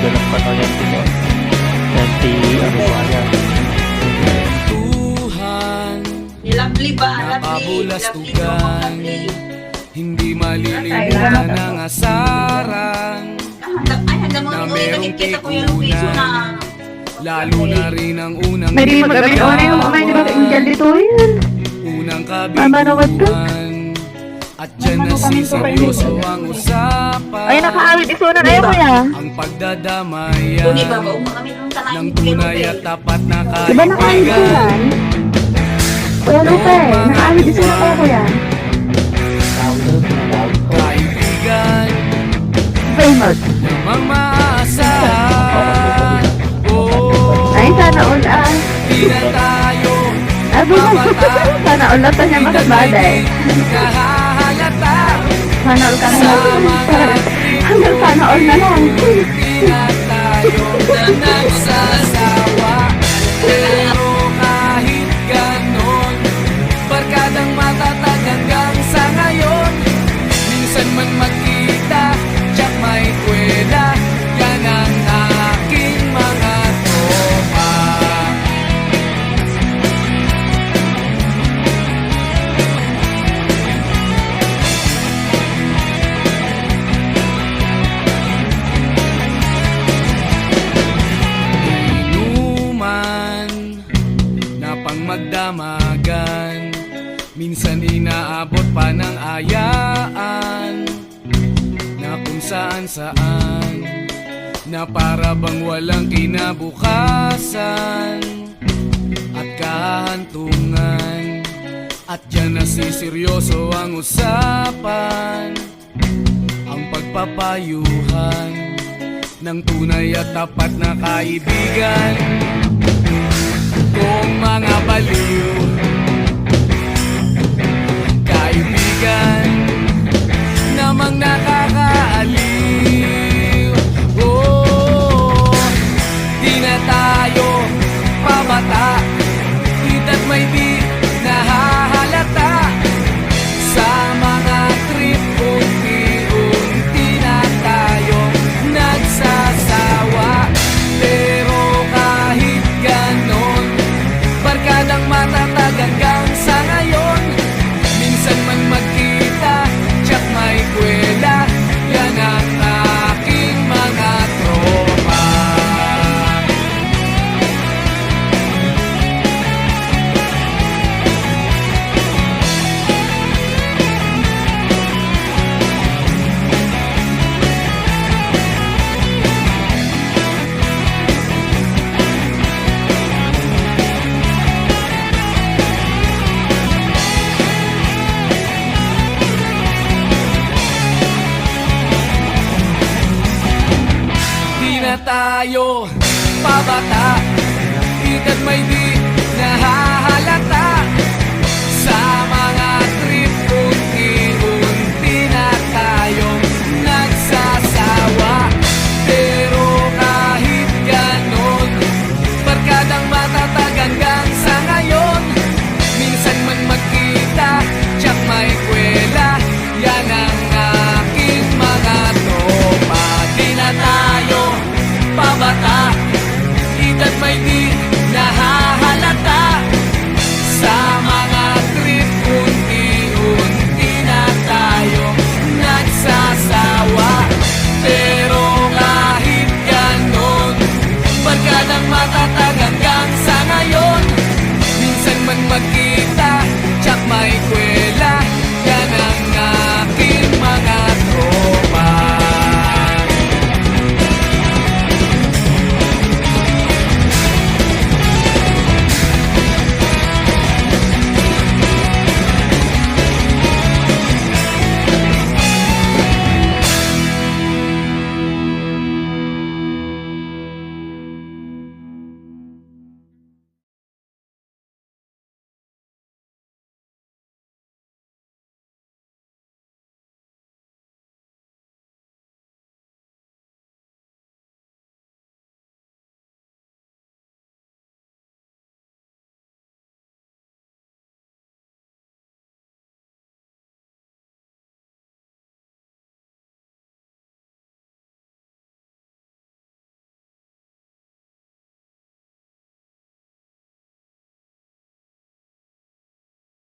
madalang panahon yan din yun. Ano ba yan? Tuhan, Lovely ba? Lovely. napabulastugan, hindi malilimutan ang asaran, Ay, hanggang na mga merong nakikita ko yung piso na. lalo na rin ang unang May di mag-abit o na yung mga di ba angel dito yun. unang Mama, ano ba to? kabiguan. At dyan na seryoso ang usapan. Ay, nakaawit isunan ayaw mo ya. Ang Kung iba pagdadamayan ba, kami nung ng tanayin tunay at tapat na Diba nakaawit kaibigan. isunan? Kuya Lupe, nakaawit isunan kaya kuya. Kaibigan Famous. namang maasahan. Oh, Ay, sana all ah. di na tayo Abo na. Sana all na to niya makabaday. nahahalata Sana all kami sa na. mga Hanggang sana all na lang. di na tayo na nagsasawa. Pero kahit ganon, barkadang matatag hanggang sa ngayon. Minsan man magkita, tsak may kwela, yan ang aking mga tropa. Inuman na pang magdamagan, minsan inaabot pa ng ayaan, na kung saan na para bang walang kinabukasan at kahantungan. At dyan na seryoso ang usapan, ang pagpapayuhan ng tunay at tapat na kaibigan. Kung mga baliw, kaibigan namang nakakaaliw. Oh, di na tayo pabata, hita't may di nahahalata. Sa mga trip, unti-unti na tayong nagsasawa. Pero kahit ganon, barkadang matatag hanggang sa ngayon. Minsan man magkita, tsak may kwela, yan ang aking mga tropa. Di na tayo pabata, hita't may di